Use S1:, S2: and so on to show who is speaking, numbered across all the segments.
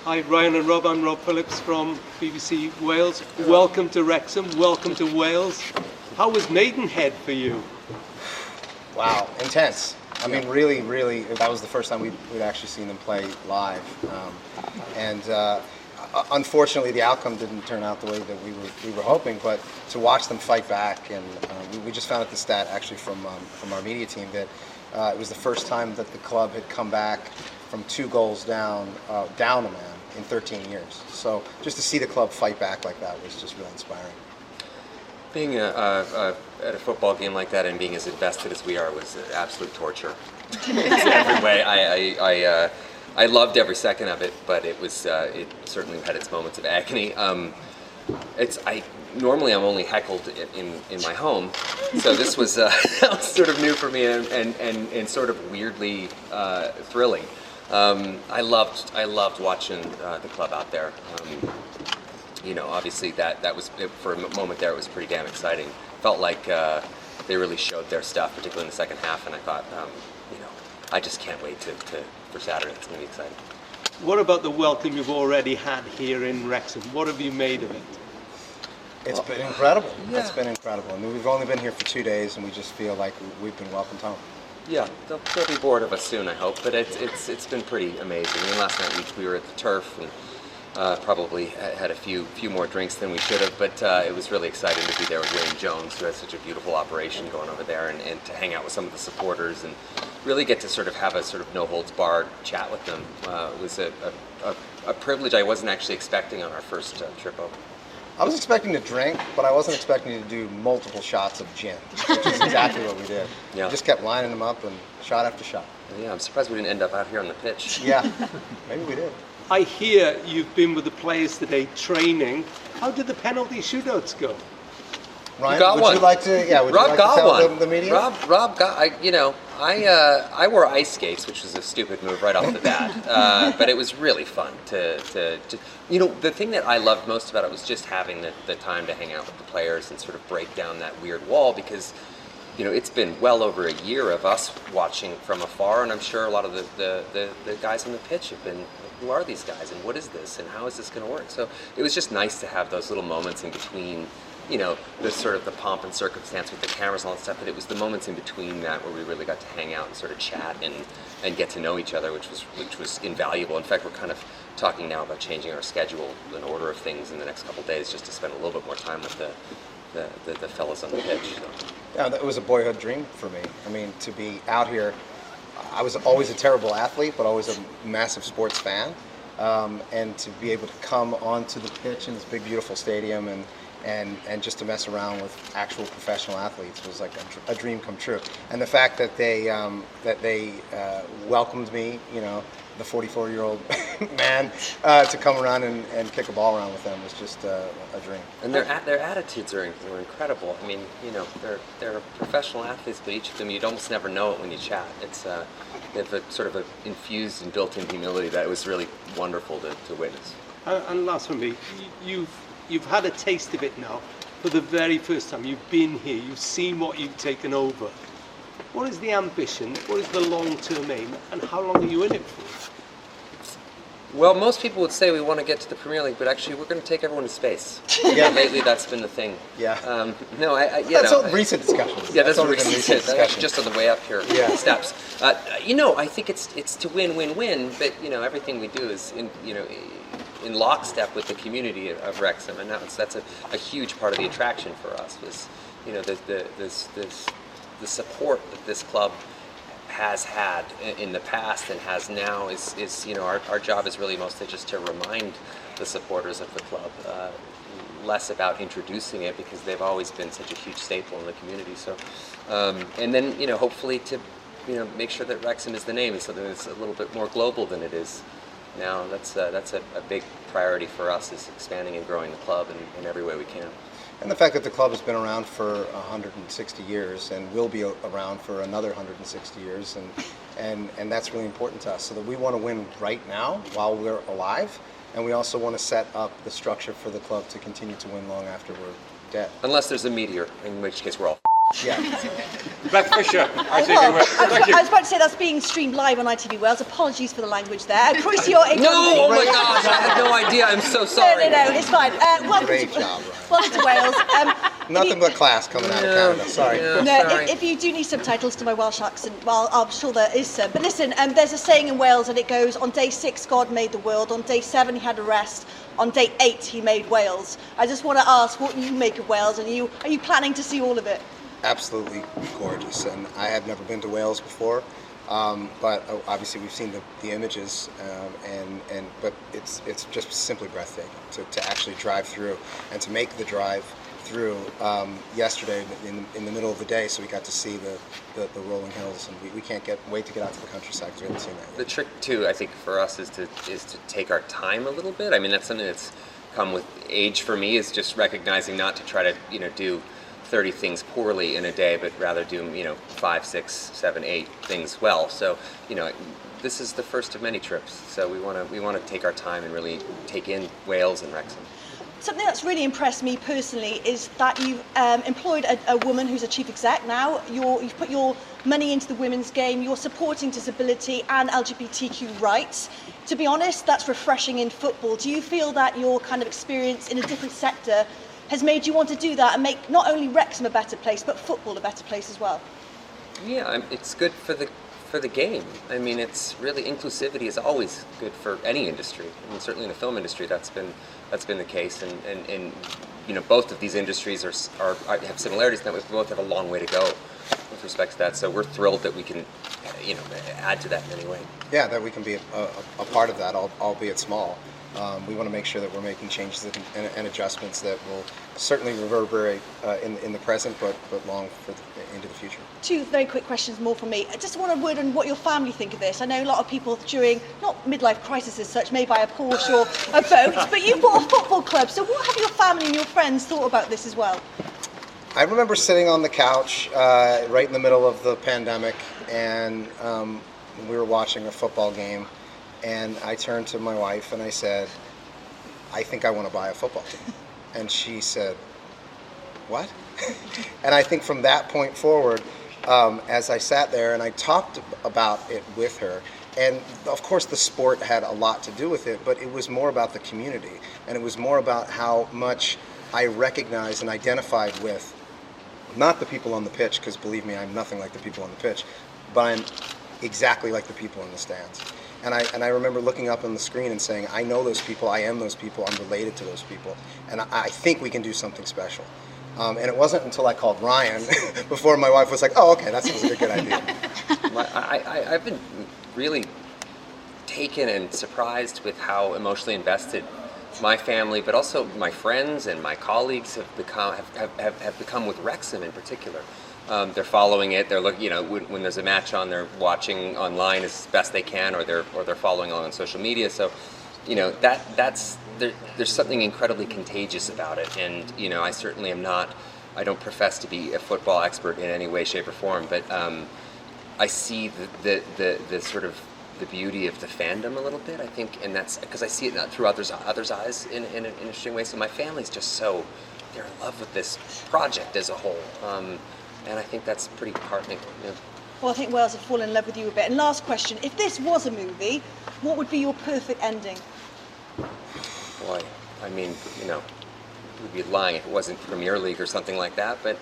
S1: Hi, Ryan and Rob. I'm Rob Phillips from BBC Wales. Welcome to Wrexham. Welcome to Wales. How was Maidenhead for you?
S2: Wow, intense. I mean, really, that was the first time we'd actually seen them play live. Unfortunately, the outcome didn't turn out the way that we were hoping, but to watch them fight back, and we just found out the stat actually from our media team that it was the first time that the club had come back from 2 goals down a man in 13 years. So just to see the club fight back like that was just really inspiring.
S3: Being at a football game like that and being as invested as we are was absolute torture. Every way. I loved every second of it, but it certainly had its moments of agony. Normally I'm only heckled in my home, so this was that was sort of new for me and sort of weirdly thrilling. I loved watching the club out there. Obviously that was, for a moment there, it was pretty damn exciting. Felt like they really showed their stuff, particularly in the second half, and I thought, I just can't wait for Saturday. It's going to be exciting.
S1: What about the welcome you've already had here in Wrexham? What have you made of it?
S2: It's been incredible.
S3: Yeah.
S2: It's been incredible. I mean, we've only been here for 2 days, and we just feel like we've been welcomed home.
S3: Yeah, they'll be bored of us soon, I hope. But it's been pretty amazing. I mean, last night we were at the turf and probably had a few more drinks than we should have. But it was really exciting to be there with Wayne Jones, who has such a beautiful operation going over there, and to hang out with some of the supporters and really get to sort of have a sort of no-holds-barred chat with them. Was a privilege I wasn't actually expecting on our first trip over.
S2: I was expecting to drink, but I wasn't expecting to do multiple shots of gin, which is exactly what we did.
S3: Yeah.
S2: We just kept lining them up and shot after shot.
S3: Yeah, I'm surprised we didn't end up out here on the pitch.
S2: Yeah, maybe we did.
S1: I hear you've been with the players today training. How did the penalty shootouts go?
S2: Ryan,
S3: got
S2: would
S3: one.
S2: you like to? Yeah, would
S3: Rob
S2: you like
S3: got
S2: to tell
S3: one.
S2: the media?
S3: Rob got. I wore ice skates, which was a stupid move right off the bat. But it was really fun to. The thing that I loved most about it was just having the time to hang out with the players and sort of break down that weird wall, because it's been well over a year of us watching from afar, and I'm sure a lot of the guys on the pitch have been, who are these guys and what is this and how is this going to work? So it was just nice to have those little moments in between, the sort of the pomp and circumstance with the cameras and all that stuff, but it was the moments in between that where we really got to hang out and sort of chat and get to know each other, which was invaluable. In fact, we're kind of talking now about changing our schedule and order of things in the next couple of days, just to spend a little bit more time with the fellas on the pitch. So.
S2: Yeah, that was a boyhood dream for me. I mean, to be out here, I was always a terrible athlete, but always a massive sports fan. And to be able to come onto the pitch in this big, beautiful stadium and just to mess around with actual professional athletes was like a dream come true. And the fact that they welcomed me, the 44-year-old man, to come around and kick a ball around with them was just a dream.
S3: And their attitudes were incredible. I mean, they're professional athletes, but each of them, you'd almost never know it when you chat. It's they have a sort of infused and built-in humility that it was really wonderful to witness.
S1: And last for me, you've had a taste of it now for the very first time. You've been here, you've seen what you've taken over. What is the ambition? What is the long-term aim? And how long are you in it for?
S3: Well, most people would say we want to get to the Premier League, but actually we're going to take everyone to space. Yeah, lately that's been the thing.
S2: Yeah.
S3: That's
S2: recent discussions.
S3: Yeah, that's
S2: recent
S3: discussions. Actually, just on the way up here.
S2: Yeah.
S3: Steps. I think it's to win, but everything we do is in lockstep with the community of Wrexham, and that's a huge part of the attraction for us. Was the support that this club has had in the past and has now is our job is really mostly just to remind the supporters of the club, less about introducing it, because they've always been such a huge staple in the community. So, and then hopefully to make sure that Wrexham is the name and something that's a little bit more global than it is now. That's a big priority for us, is expanding and growing the club in every way we can.
S2: And the fact that the club has been around for 160 years and will be around for another 160 years, and that's really important to us. So that we want to win right now while we're alive, and we also want to set up the structure for the club to continue to win long after we're dead.
S3: Unless there's a meteor, in which case we're all
S2: Yeah.
S4: Beth Fisher, I think
S5: Well,
S4: you will. Thank you.
S5: I was about to say that's being streamed live on ITV Wales. Apologies for the language there. Croeso eich
S3: No, oh
S5: Cymru.
S3: my gosh, I had no idea. I'm so sorry.
S5: No, it's fine.
S2: Great job, Ryan.
S5: Welcome to Wales.
S2: Nothing but class coming out of Canada. Sorry.
S3: Yeah,
S5: No,
S3: sorry.
S5: if you do need subtitles to my Welsh accent, well, I'm sure there is some. But listen, there's a saying in Wales, and it goes, on day 6, God made the world. On day 7, he had a rest. On day 8, he made Wales. I just want to ask what you make of Wales, and are you planning to see all of it?
S2: Absolutely gorgeous, and I had never been to Wales before, but obviously we've seen the images, but it's just simply breathtaking to actually drive through and to make the drive through yesterday in the middle of the day, so we got to see the rolling hills, and we can't wait to get out to the countryside because we haven't seen that yet.
S3: The trick too, I think, for us is to take our time a little bit. I mean, that's something that's come with age for me, is just recognizing not to try to do 30 things poorly in a day, but rather do 5, 6, 7, 8 things well. So this is the first of many trips. So we want to take our time and really take in Wales and Wrexham.
S5: Something that's really impressed me personally is that you've employed a woman who's a chief exec now. You've put your money into the women's game. You're supporting disability and LGBTQ rights. To be honest, that's refreshing in football. Do you feel that your kind of experience in a different sector has made you want to do that and make not only Wrexham a better place, but football a better place as well?
S3: Yeah, it's good for the game. I mean, it's really, inclusivity is always good for any industry. I mean, certainly in the film industry, that's been the case. And both of these industries have similarities in that we both have a long way to go with respect to that. So we're thrilled that we can, add to that in any way.
S2: Yeah, that we can be a part of that, albeit small. We want to make sure that we're making changes and adjustments that will certainly reverberate in the present, but long into the future. 2
S5: very quick questions more from me. I just want a word on what your family think of this. I know a lot of people during, not midlife crisis as such, may buy a Porsche or a boat, but you bought a football club. So what have your family and your friends thought about this as well?
S2: I remember sitting on the couch right in the middle of the pandemic, and we were watching a football game. And I turned to my wife and I said, I think I want to buy a football team. And she said, what? And I think from that point forward, as I sat there and I talked about it with her, and of course the sport had a lot to do with it, but it was more about the community. And it was more about how much I recognized and identified with, not the people on the pitch, because believe me, I'm nothing like the people on the pitch, but I'm exactly like the people in the stands. And I remember looking up on the screen and saying, I know those people, I am those people, I'm related to those people, and I think we can do something special. And it wasn't until I called Ryan before my wife was like, oh, okay, that sounds like a good idea.
S3: I've been really taken and surprised with how emotionally invested my family, but also my friends and my colleagues have become with Wrexham in particular. They're following it. They're looking, when there's a match on, they're watching online as best they can, or they're following along on social media. So, there's something incredibly contagious about it. And I certainly am not. I don't profess to be a football expert in any way, shape, or form. But I see the sort of the beauty of the fandom a little bit. I think, and that's because I see it through others' eyes in an interesting way. So my family's just they're in love with this project as a whole. And I think that's pretty heartening. Yeah.
S5: Well, I think Wales have fallen in love with you a bit. And last question, if this was a movie, what would be your perfect ending?
S3: Boy, I mean, we'd be lying if it wasn't Premier League or something like that, but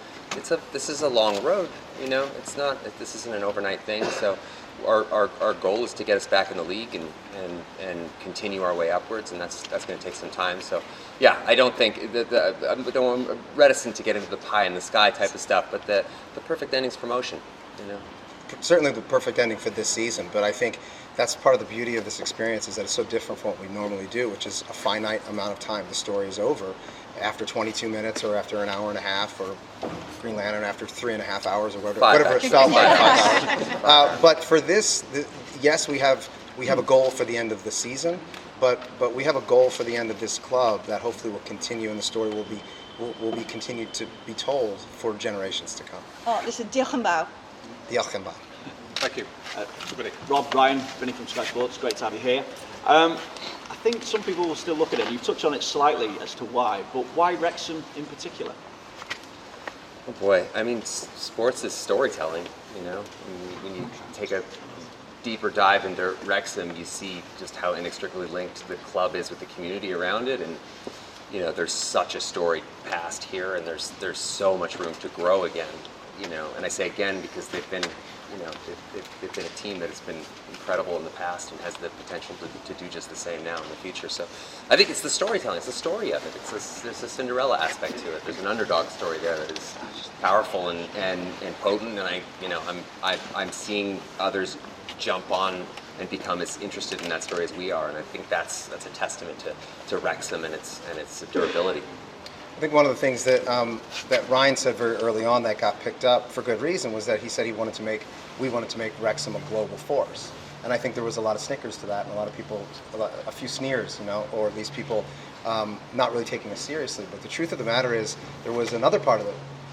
S3: this is a long road, this isn't an overnight thing, so our goal is to get us back in the league and continue our way upwards, and that's going to take some time. So yeah, I don't think I'm reticent to get into the pie in the sky type of stuff, but the perfect ending's promotion.
S2: Certainly the perfect ending for this season, but I think that's part of the beauty of this experience, is that it's so different from what we normally do, which is a finite amount of time. The story is over after 22 minutes or after an hour and a half, or Green Lantern after 3.5 hours, or whatever it felt like, 5 hours. But for this, yes, we have a goal for the end of the season, but we have a goal for the end of this club that hopefully will continue, and the story will be continued to be told for generations to come.
S5: Oh, listen, diolch yn fawr.
S2: Diolch yn fawr.
S4: Thank you.
S6: Rob, Brian, Vinny from Sky Sports, great to have you here. I think some people will still look at it, you touched on it slightly as to why, but why Wrexham in particular?
S3: Oh boy, I mean, sports is storytelling. You know, when you take a deeper dive into Wrexham, you see just how inextricably linked the club is with the community around it, and you know, there's such a storied past here, and there's so much room to grow again. You know, and I say again because they've been, you know, they've been a team that has been incredible in the past and has the potential to do just the same now in the future. So I think it's the storytelling, it's the story of it. There's a Cinderella aspect to it. There's an underdog story there that is powerful and potent, and I'm seeing others jump on and become as interested in that story as we are, and I think that's a testament to Wrexham and its durability.
S2: I think one of the things that that Ryan said very early on that got picked up for good reason was that he said we wanted to make Wrexham a global force, and I think there was a lot of snickers to that, and a lot of people, a few sneers, you know, or at least people not really taking us seriously. But the truth of the matter is, there was another part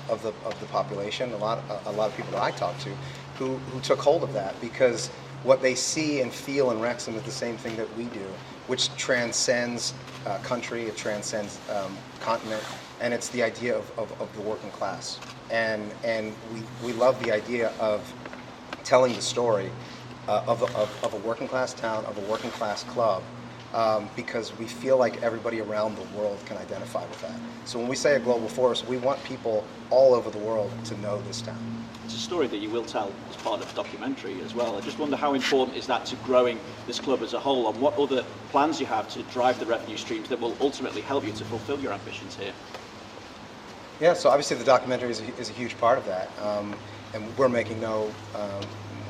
S2: of the population, a lot of people that I talked to, who took hold of that, because what they see and feel in Wrexham is the same thing that we do, which transcends country, it transcends continent, and it's the idea of the working class. And we love the idea of telling the story of a working class town, of a working class club, because we feel like everybody around the world can identify with that. So when we say a global force, we want people all over the world to know this town.
S6: It's a story that you will tell as part of the documentary as well. I just wonder how important is that to growing this club as a whole, and what other plans you have to drive the revenue streams that will ultimately help you to fulfill your ambitions here.
S2: Yeah, so obviously the documentary is a huge part of that, and we're making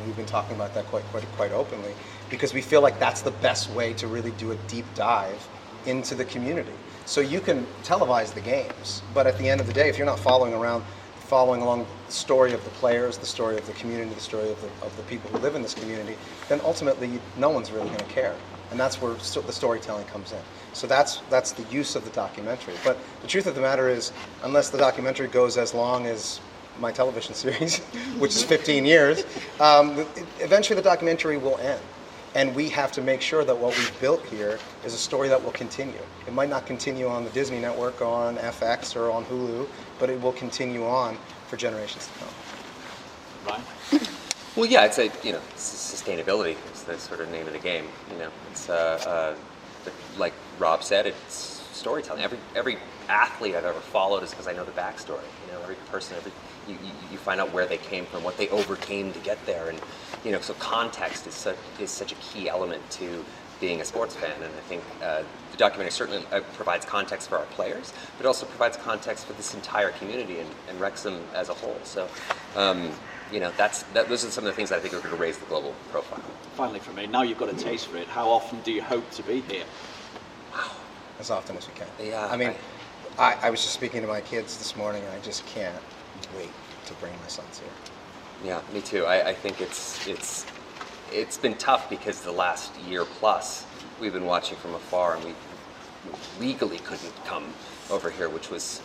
S2: we've been talking about that quite openly, because we feel like that's the best way to really do a deep dive into the community. So you can televise the games, but at the end of the day, if you're not following along the story of the players, the story of the community, the story of the people who live in this community, then ultimately no one's really going to care. And that's where the storytelling comes in. So that's the use of the documentary. But the truth of the matter is, unless the documentary goes as long as my television series, which is 15 years, eventually the documentary will end. And we have to make sure that what we've built here is a story that will continue. It might not continue on the Disney Network or on FX or on Hulu, but it will continue on for generations to come.
S6: Right?
S3: Well, yeah, it's sustainability is the sort of name of the game. You know, it's like Rob said, it's storytelling. Every athlete I've ever followed is because I know the backstory. You know, every person, you find out where they came from, what they overcame to get there, and you know, so context is such a key element to being a sports fan. And I think the documentary certainly provides context for our players, but also provides context for this entire community and Wrexham as a whole. So, you know, those are some of the things that I think are going to raise the global profile.
S6: Finally, for me, now you've got a taste for it, how often do you hope to be here?
S3: Wow.
S2: As often as we can.
S3: Yeah.
S2: I mean, I was just speaking to my kids this morning, and I just can't wait to bring my sons here.
S3: Yeah, me too. I think it's been tough because the last year plus we've been watching from afar, and we legally couldn't come over here, which was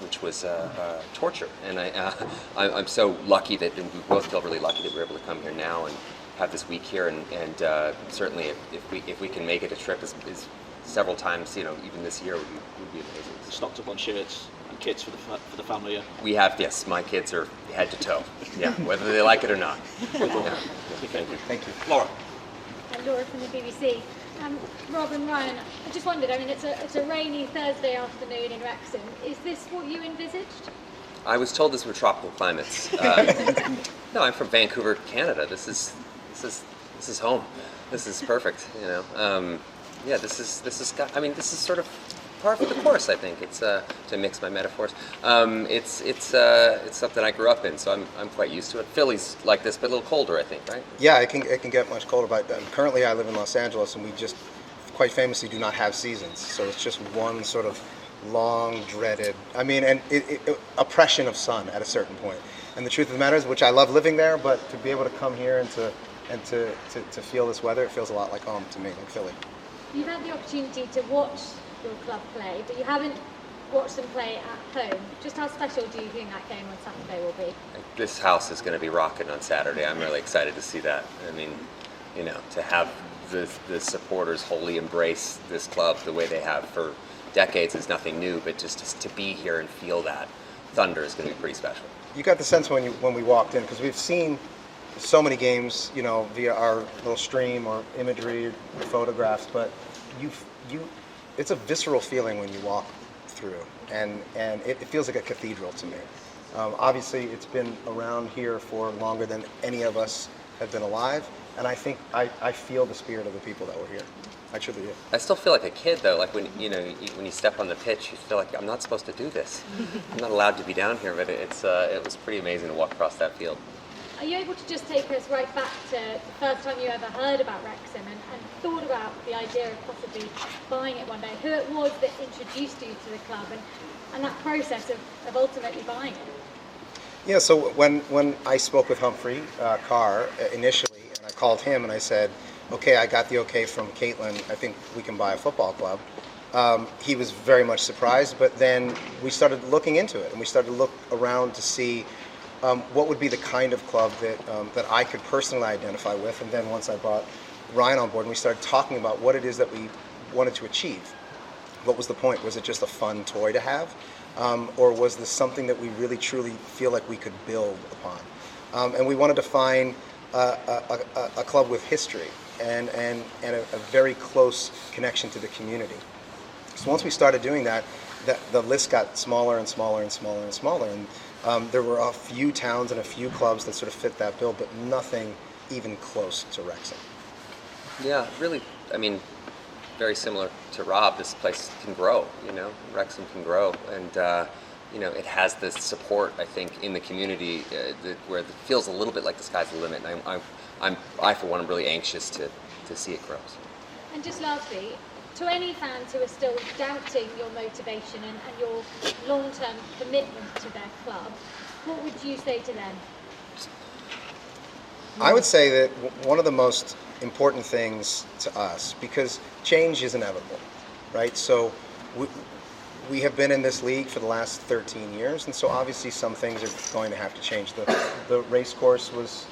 S3: torture. And I'm so lucky that, and we both feel really lucky that we're able to come here now and have this week here, and certainly if we can make it a trip is several times, you know, even this year would be amazing.
S6: Stocked up on shirts and kits for the family. Yeah.
S3: We have, yes, my kids are head to toe. Yeah, whether they like it or not. Yeah. Thank you.
S2: Thank you.
S6: Laura.
S7: Laura from the BBC. Rob and Ryan, I just wondered, I mean, it's a rainy Thursday afternoon in Wrexham. Is this what you envisaged?
S3: I was told this were tropical climates. No, I'm from Vancouver, Canada. This is home. This is perfect, you know. Yeah, this is sort of par for the course, I think. It's to mix my metaphors. It's something I grew up in, so I'm quite used to it. Philly's like this, but a little colder, I think, right?
S2: Yeah, it can get much colder. But currently, I live in Los Angeles, and we just quite famously do not have seasons. So it's just one sort of long, dreaded. I mean, and oppression of sun at a certain point. And the truth of the matter is, which I love living there, but to be able to come here and to feel this weather, it feels a lot like home to me, like Philly.
S7: You've had the opportunity to watch your club play, but you haven't watched them play at home. Just how special do you think that game on Saturday will be?
S3: This house is going to be rocking on Saturday. I'm really excited to see that. I mean, you know, to have the supporters wholly embrace this club the way they have for decades is nothing new, but just to be here and feel that Thunder is going to be pretty special.
S2: You got the sense when we walked in, because we've seen so many games, via our little stream or imagery, or photographs, but it's a visceral feeling when you walk through, and it feels like a cathedral to me. Obviously, it's been around here for longer than any of us have been alive, and I think I feel the spirit of the people that were here. I truly do.
S3: I still feel like a kid though. Like when you step on the pitch, you feel like I'm not supposed to do this. I'm not allowed to be down here. But it was pretty amazing to walk across that field.
S7: Are you able to just take us right back to the first time you ever heard about Wrexham and thought about the idea of possibly buying it one day? Who it was that introduced you to the club and that process of ultimately buying it?
S2: Yeah, so when I spoke with Humphrey Carr initially, and I called him and I said, okay, I got the okay from Caitlin, I think we can buy a football club. He was very much surprised, but then we started looking into it, and we started to look around to see what would be the kind of club that I could personally identify with. And then once I brought Ryan on board, and we started talking about what it is that we wanted to achieve. What was the point? Was it just a fun toy to have? Or was this something that we really truly feel like we could build upon? And we wanted to find a club with history and a very close connection to the community. So once we started doing that, the list got smaller and smaller and smaller and smaller. And there were a few towns and a few clubs that sort of fit that bill, but nothing even close to Wrexham.
S3: Yeah, really. I mean, very similar to Rob. This place can grow. Wrexham can grow, and it has this support. I think in the community where it feels a little bit like the sky's the limit. And I for one, am really anxious to see it grow.
S7: And just lastly, to any fans who are still doubting your motivation and your long-term commitment to their club, what would you say to them?
S2: I would say that one of the most important things to us, because change is inevitable, right? So we have been in this league for the last 13 years, and so obviously some things are going to have to change. The race course was,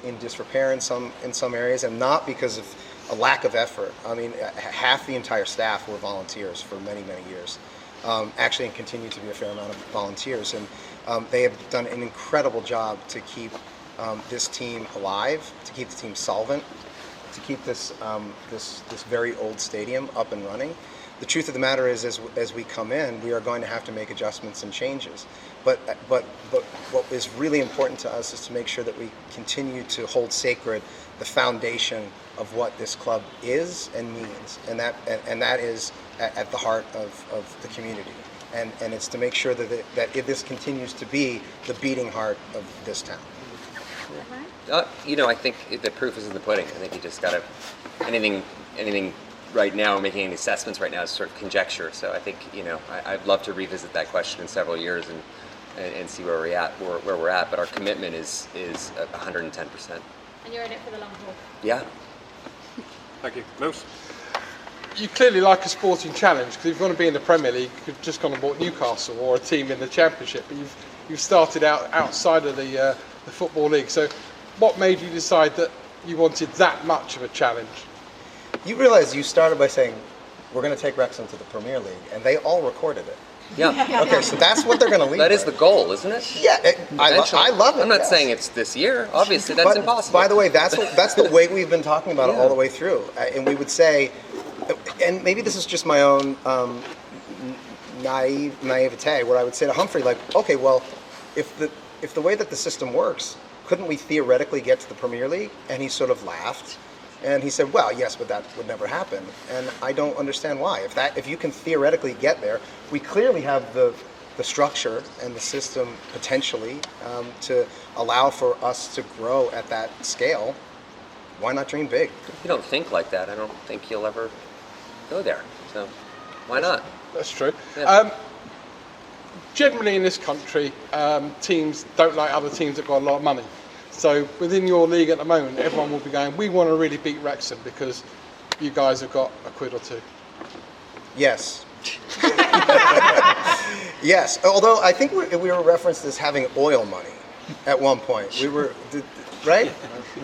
S2: in disrepair in some areas, and not because of a lack of effort. I mean, half the entire staff were volunteers for many, many years. Actually, and continue to be a fair amount of volunteers, and they have done an incredible job to keep this team alive, to keep the team solvent, to keep this very old stadium up and running. The truth of the matter is, as we come in, we are going to have to make adjustments and changes. But what is really important to us is to make sure that we continue to hold sacred the foundation of what this club is and means, and that is at the heart of the community. And it's to make sure that if this continues to be the beating heart of this town.
S3: I think the proof is in the pudding. I think you just got to anything right now, making any assessments right now is sort of conjecture. So I think I'd love to revisit that question in several years and see where we're at. But our commitment is 110%.
S7: And you're in it for the long haul.
S3: Yeah.
S4: Thank you. Moose?
S8: You clearly like a sporting challenge, because if you want to be in the Premier League, you could have just gone and bought Newcastle or a team in the Championship, but you've started out outside of the Football League. So what made you decide that you wanted that much of a challenge?
S2: You realize you started by saying, we're going to take Wrexham to the Premier League, and they all recorded it.
S3: Yeah.
S2: Okay, so that's what they're going to lead
S3: That is
S2: with.
S3: the goal, isn't it?
S2: Yeah, I love it.
S3: I'm not
S2: yes.
S3: saying it's this year. Obviously, that's impossible.
S2: By the way, that's the way we've been talking about it all the way through. And we would say, and maybe this is just my own naivete, where I would say to Humphrey, like, okay, well, if the way that the system works, couldn't we theoretically get to the Premier League? And he sort of laughed. And he said, well, yes, but that would never happen. And I don't understand why. If you can theoretically get there, we clearly have the structure and the system potentially to allow for us to grow at that scale. Why not dream big?
S3: If you don't think like that, I don't think you'll ever go there. So why not?
S8: That's true.
S3: Yeah.
S8: Generally in this country, teams don't like other teams that got a lot of money. So within your league at the moment, everyone will be going, we want to really beat Wrexham because you guys have got a quid or two.
S2: Yes. Yes. Although I think we were referenced as having oil money at one point. We were, right?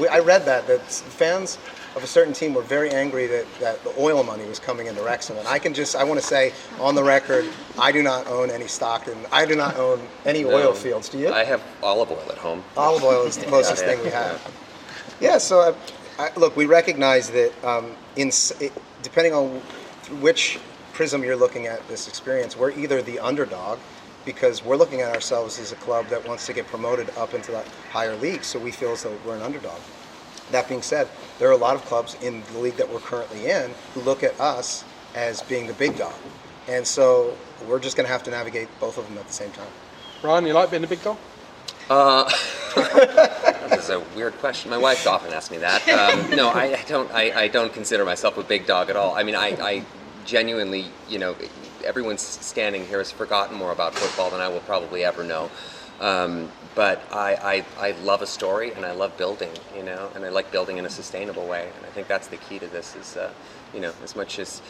S2: I read that fans of a certain team were very angry that the oil money was coming into Wrexham. And I want to say on the record, I do not own any stock and I do not own any oil fields. Do you?
S3: I have olive oil at home.
S2: Olive oil is the closest thing we have. Yeah, so look, we recognize that depending on which prism you're looking at this experience, we're either the underdog, because we're looking at ourselves as a club that wants to get promoted up into the higher league, so we feel as though we're an underdog. That being said, there are a lot of clubs in the league that we're currently in who look at us as being the big dog. And so we're just going to have to navigate both of them at the same time.
S8: Ryan, you like being the big dog?
S3: This is a weird question. My wife often asks me that. No, I don't. I don't consider myself a big dog at all. I mean, I genuinely, everyone's standing here has forgotten more about football than I will probably ever know. But I love a story and I love building, and I like building in a sustainable way. And I think that's the key to this is, as much as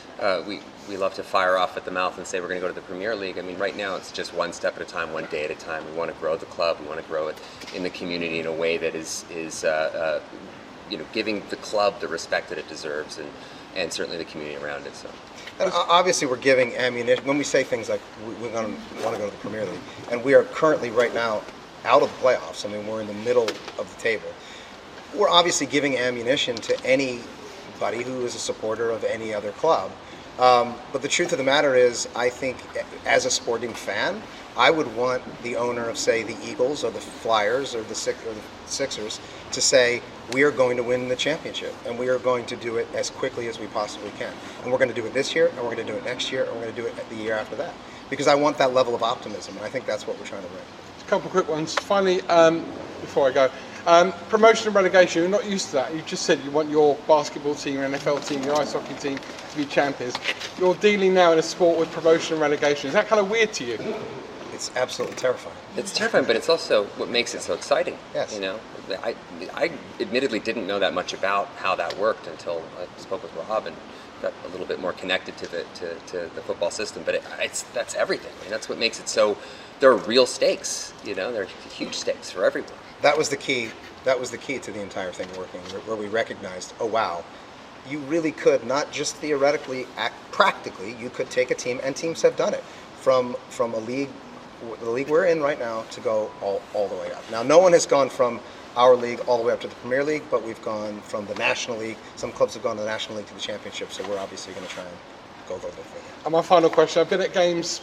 S3: we love to fire off at the mouth and say we're going to go to the Premier League, I mean, right now it's just one step at a time, one day at a time. We want to grow the club. We want to grow it in the community in a way that is giving the club the respect that it deserves and certainly the community around it. So.
S2: And obviously, we're giving ammunition. When we say things like we're going to want to go to the Premier League, and we are currently right now out of the playoffs. I mean, we're in the middle of the table. We're obviously giving ammunition to anybody who is a supporter of any other club. But the truth of the matter is, I think as a sporting fan, I would want the owner of, say, the Eagles or the Flyers or the Sixers to say, we are going to win the championship, and we are going to do it as quickly as we possibly can. And we're going to do it this year, and we're going to do it next year, and we're going to do it the year after that. Because I want that level of optimism, and I think that's what we're trying to bring.
S8: A couple of quick ones. Finally, before I go, promotion and relegation, you're not used to that. You just said you want your basketball team, your NFL team, your ice hockey team to be champions. You're dealing now in a sport with promotion and relegation. Is that kind of weird to you?
S2: It's absolutely terrifying.
S3: It's terrifying, but it's also what makes it so exciting.
S2: Yes.
S3: I admittedly didn't know that much about how that worked until I spoke with Rob and got a little bit more connected to the football system. But that's everything. I mean, that's what makes it so. There are real stakes. There are huge stakes for everyone.
S2: That was the key. That was the key to the entire thing working, where we recognized, oh wow, you really could not just theoretically act practically. You could take a team, and teams have done it from a league. The league we're in right now to go all the way up. Now, no one has gone from our league all the way up to the Premier League, but we've gone from the National League. Some clubs have gone to the National League to the Championship, so we're obviously going to try and go a little bit further.
S8: And my final question, I've been at games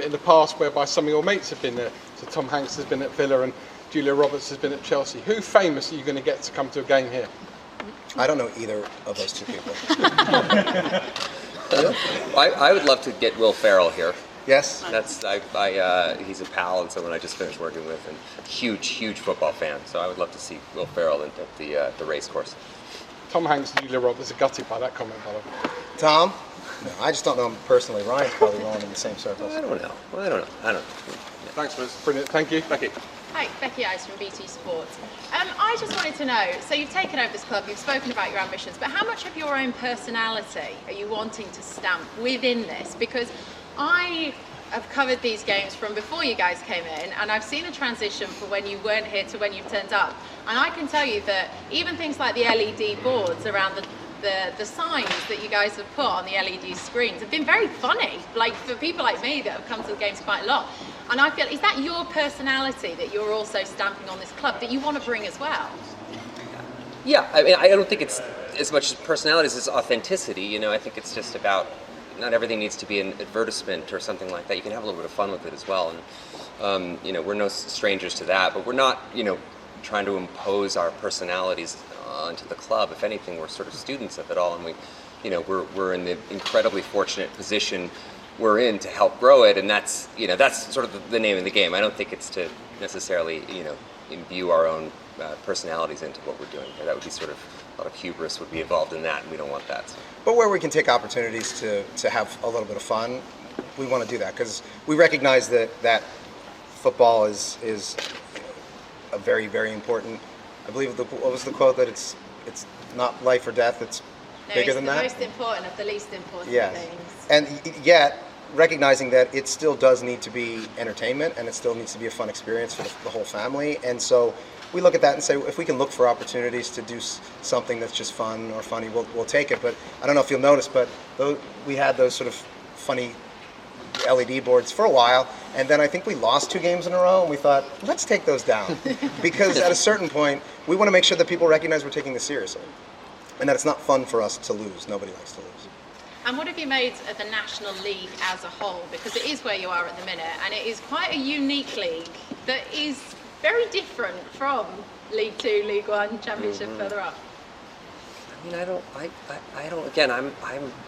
S8: in the past whereby some of your mates have been there. So Tom Hanks has been at Villa and Julia Roberts has been at Chelsea. Who famous are you going to get to come to a game here?
S2: I don't know either of those two people.
S3: I would love to get Will Ferrell here.
S2: Yes?
S3: He's a pal and someone I just finished working with, and huge football fan. So I would love to see Will Ferrell at the race course.
S8: Tom Hanks and Julia Roberts are gutted by that comment, by the way.
S2: Tom? No, I just don't know him personally. Ryan's probably rolling in the same circles.
S3: I don't know. Yeah.
S4: Thanks, Liz.
S8: Brilliant, thank you.
S4: Becky.
S9: Hi, Becky Ice from BT Sports. I just wanted to know, so you've taken over this club, you've spoken about your ambitions, but how much of your own personality are you wanting to stamp within this? Because I have covered these games from before you guys came in, and I've seen a transition from when you weren't here to when you've turned up. And I can tell you that even things like the LED boards around the signs that you guys have put on the LED screens have been very funny, like for people like me that have come to the games quite a lot. And I feel, is that your personality that you're also stamping on this club that you want to bring as well?
S3: Yeah, I mean, I don't think it's as much personality as it's authenticity. I think it's just about, not everything needs to be an advertisement or something like that. You can have a little bit of fun with it as well. And, we're no strangers to that, but we're not, trying to impose our personalities onto the club. If anything, we're sort of students of it all, and we're in the incredibly fortunate position we're in to help grow it, and that's sort of the name of the game. I don't think it's to necessarily, imbue our own personalities into what we're doing. That would be sort of, a lot of hubris would be involved in that, and we don't want that. So.
S2: But where we can take opportunities to have a little bit of fun, we want to do that, because we recognize that football is a very, very important. I believe what was the quote, that it's not life or death, it's bigger than that.
S9: It's the most important of the least important things.
S2: And yet, recognizing that it still does need to be entertainment, and it still needs to be a fun experience for the whole family. And so we look at that and say, if we can look for opportunities to do something that's just fun or funny, we'll take it. But I don't know if you'll notice, but we had those sort of funny LED boards for a while, and then I think we lost 2 games in a row, and we thought, let's take those down. Because at a certain point, we want to make sure that people recognize we're taking this seriously, and that it's not fun for us to lose. Nobody likes to lose.
S9: And what have you made of the National League as a whole? Because it is where you are at the minute, and it is quite a unique league that is very different from League Two, League One, Championship further up.
S3: I mean, I don't. Again, I'm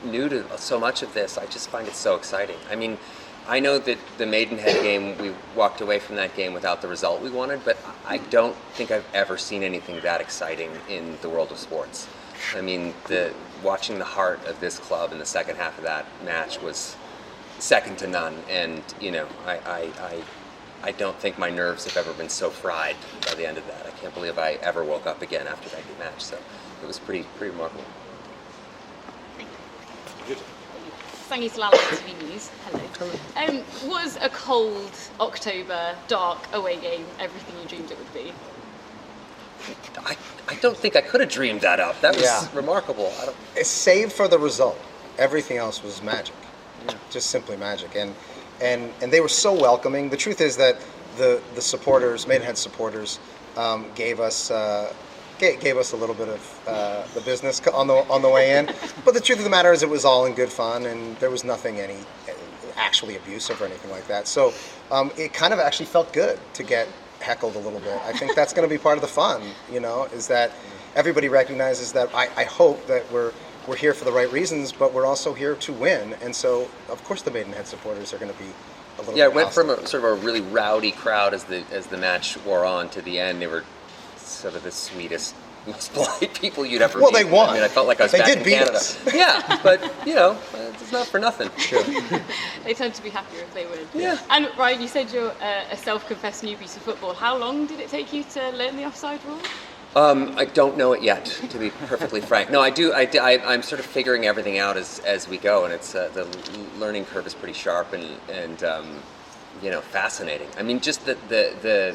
S3: new to so much of this. I just find it so exciting. I mean, I know that the Maidenhead game, we walked away from that game without the result we wanted, but I don't think I've ever seen anything that exciting in the world of sports. I mean, watching the heart of this club in the second half of that match was second to none, and I don't think my nerves have ever been so fried by the end of that. I can't believe I ever woke up again after that match. So it was pretty remarkable.
S10: Sangi Salala, TV News. Hello. Was a cold October, dark away game everything you dreamed it would be?
S3: I don't think I could have dreamed that up. That was remarkable.
S2: It's save for the result. Everything else was magic, just simply magic, and they were so welcoming. The truth is that the supporters, Maidenhead supporters, gave us a little bit of the business on the way in. But the truth of the matter is, it was all in good fun, and there was nothing actually abusive or anything like that. So it kind of actually felt good to get heckled a little bit. I think that's going to be part of the fun, is that everybody recognizes that I hope that we're here for the right reasons, but we're also here to win. And so, of course, the Maidenhead supporters are going to be a little bit
S3: it went
S2: hostile.
S3: from sort of a really rowdy crowd as the match wore on to the end. They were sort of the sweetest, most polite people you'd ever meet.
S2: They won.
S3: I mean, I felt like I was
S2: They
S3: back
S2: did
S3: in
S2: beat
S3: Canada.
S2: us.
S3: Yeah, but it's not for nothing.
S2: Sure.
S10: They tend to be happier if they win.
S3: Yeah.
S10: And Ryan, you said you're a self-confessed newbie to football. How long did it take you to learn the offside rule?
S3: I don't know it yet, to be perfectly frank. No, I do. I'm sort of figuring everything out as we go, and it's the learning curve is pretty sharp and fascinating. I mean, just the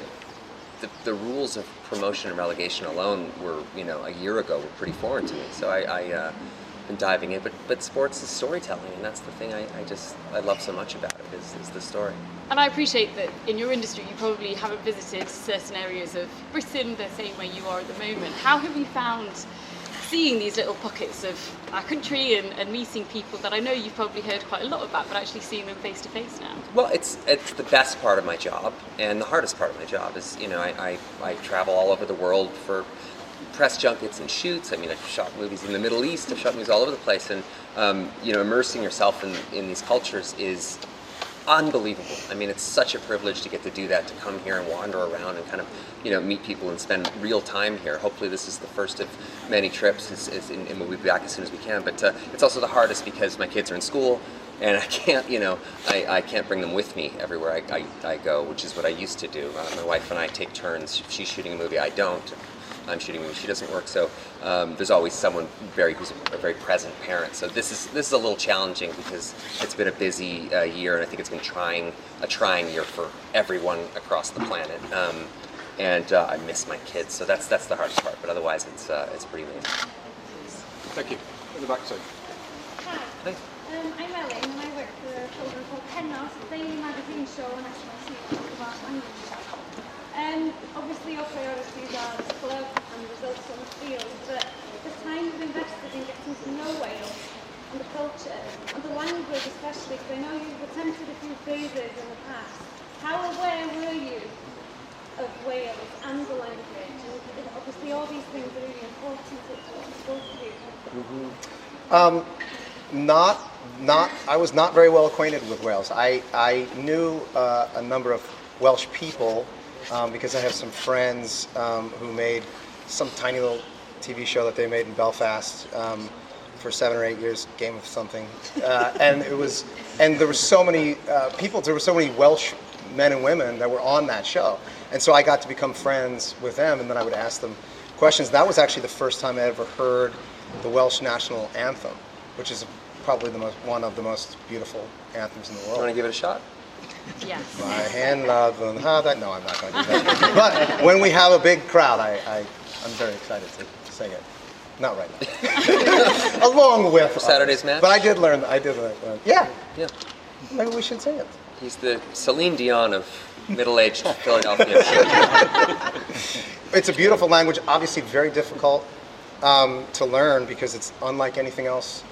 S3: rules of promotion and relegation alone were, a year ago, were pretty foreign to me. So I've been diving in, but sports is storytelling, and that's the thing I love so much about it is the story.
S10: And I appreciate that in your industry you probably haven't visited certain areas of Britain the same way you are at the moment. How have you found seeing these little pockets of our country and meeting people that I know you've probably heard quite a lot about, but actually seeing them face to face now?
S3: Well, it's the best part of my job, and the hardest part of my job is, I travel all over the world for press junkets and shoots. I mean, I've shot movies in the Middle East, I've shot movies all over the place, and immersing yourself in these cultures is unbelievable. I mean, it's such a privilege to get to do that, to come here and wander around and kind of, meet people and spend real time here. Hopefully this is the first of many trips, and we'll be back as soon as we can. But it's also the hardest because my kids are in school, and I can't, I can't bring them with me everywhere I go, which is what I used to do. My wife and I take turns. She's shooting a movie, I don't. I'm shooting a movie, she doesn't work, so there's always someone who's a very present parent. So this is a little challenging because it's been a busy year, and I think it's been a trying year for everyone across the planet. And I miss my kids, so that's the hardest part. But otherwise, it's pretty amazing.
S4: Thank you. In the back, sir.
S7: Hi. I'm Ellen, and I work for a program called Pennos, a daily magazine show on SMIC about language. Obviously your priorities are the club and results on the field, but the time you've invested in getting to know Wales and the culture and the language especially, because I know you've attempted a few phrases in the past. How aware were you of Wales and the language? And obviously all these things are really important to both of you.
S2: I was not very well acquainted with Wales. I knew a number of Welsh people because I have some friends who made some tiny little TV show that they made in Belfast for 7 or 8 years, Game of something, and there were so many people. There were so many Welsh men and women that were on that show, and so I got to become friends with them, and then I would ask them questions. That was actually the first time I ever heard the Welsh national anthem, which is probably one of the most beautiful anthems in the world.
S3: Want to give it a shot?
S10: Yes.
S2: My hand love and how that. No, I'm not going to do that. But when we have a big crowd, I'm very excited to sing it. Not right now. Along with
S3: For Saturday's match?
S2: But I did learn. Yeah.
S3: Yeah.
S2: Maybe we should sing it.
S3: He's the Celine Dion of middle-aged Philadelphia.
S2: It's a beautiful language. Obviously, very difficult to learn because it's unlike anything else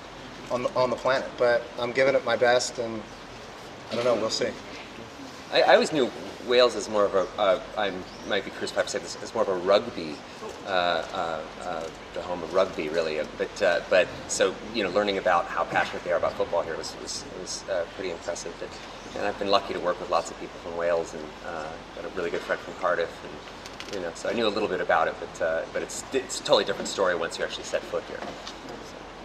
S2: on the planet. But I'm giving it my best, and I don't know. We'll see.
S3: I always knew Wales as more of a, I might be crucified to say this, as more of a rugby, the home of rugby really, but so, learning about how passionate they are about football here was pretty impressive. And I've been lucky to work with lots of people from Wales, and got a really good friend from Cardiff, and so I knew a little bit about it, but it's a totally different story once you actually set foot here.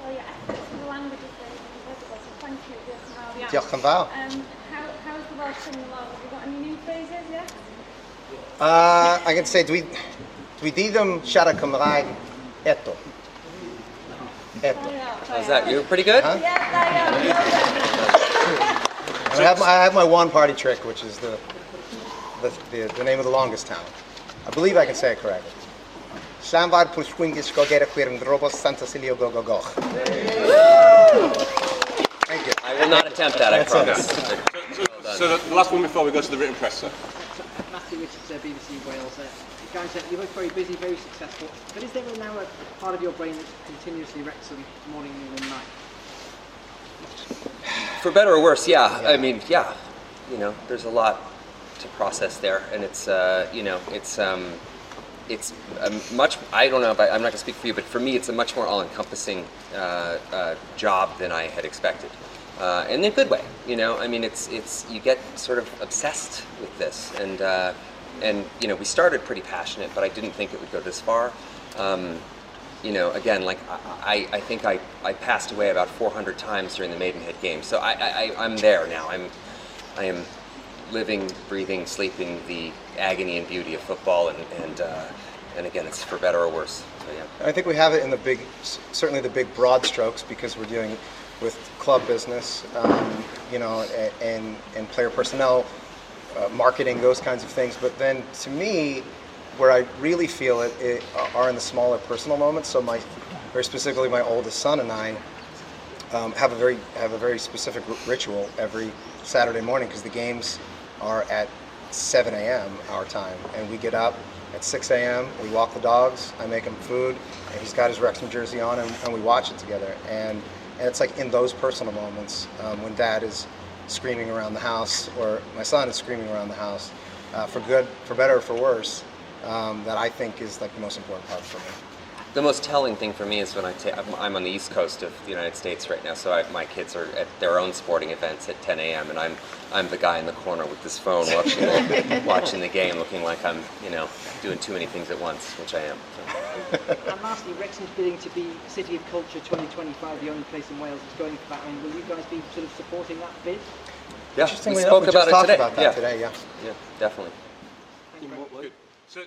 S7: Well, yeah, the language is very incredible, so thank you.
S2: Diolch yn fawr.
S7: How's the Welsh coming along? Have you got any new phrases yet?
S2: I can say dwi di ddim siarad Cymraeg eto.
S3: How's that? You pretty good?
S2: Huh?
S7: Yes, I am.
S2: I have my one party trick, which is the name of the longest town. I believe I can say it correctly. Llanfair Pwllgwyngyll Sgogera Chwyrn Drobos Santa Silio Go Go Go. Thank you.
S3: I will not attempt that, I promise.
S4: So the last one before we go to the written press, sir.
S11: Matthew Richards, BBC Wales. Guys, you're both very busy, very successful. But is there now a part of your brain that's continuously Wrexham morning, noon and night?
S3: For better or worse, yeah. I mean, yeah. There's a lot to process there, and it's much. I don't know if I'm not going to speak for you, but for me, it's a much more all-encompassing job than I had expected, in a good way. I mean, it's you get sort of obsessed with this, and we started pretty passionate, but I didn't think it would go this far. Again, like I think I passed away about 400 times during the Maidenhead game, so I'm there now. I am living, breathing, sleeping the agony and beauty of football, and again, it's for better or worse. So, yeah.
S2: I think we have it in certainly the big broad strokes, because we're dealing with club business, and player personnel, marketing, those kinds of things. But then, to me, where I really feel it are in the smaller personal moments. So very specifically, my oldest son and I have a very specific ritual every Saturday morning, because the games are at 7 a.m. our time, and we get up at 6 a.m. We walk the dogs. I make him food, and he's got his Wrexham jersey on, and we watch it together. And it's like in those personal moments when Dad is screaming around the house, or my son is screaming around the house, for good, for better, or for worse, that I think is like the most important part for me.
S3: The most telling thing for me is when I'm on the East Coast of the United States right now, so my kids are at their own sporting events at 10 a.m. and I'm the guy in the corner with this phone watching the game, looking like I'm doing too many things at once, which I am.
S11: And lastly, Wrexham's bidding to be City of Culture 2025, the only place in Wales that's going for that. I mean, will you guys be sort of supporting that bid?
S3: Yeah,
S2: Interestingly
S3: we
S2: enough,
S3: spoke about it today.
S2: About that today, yeah.
S3: Yeah, definitely.
S4: Good. So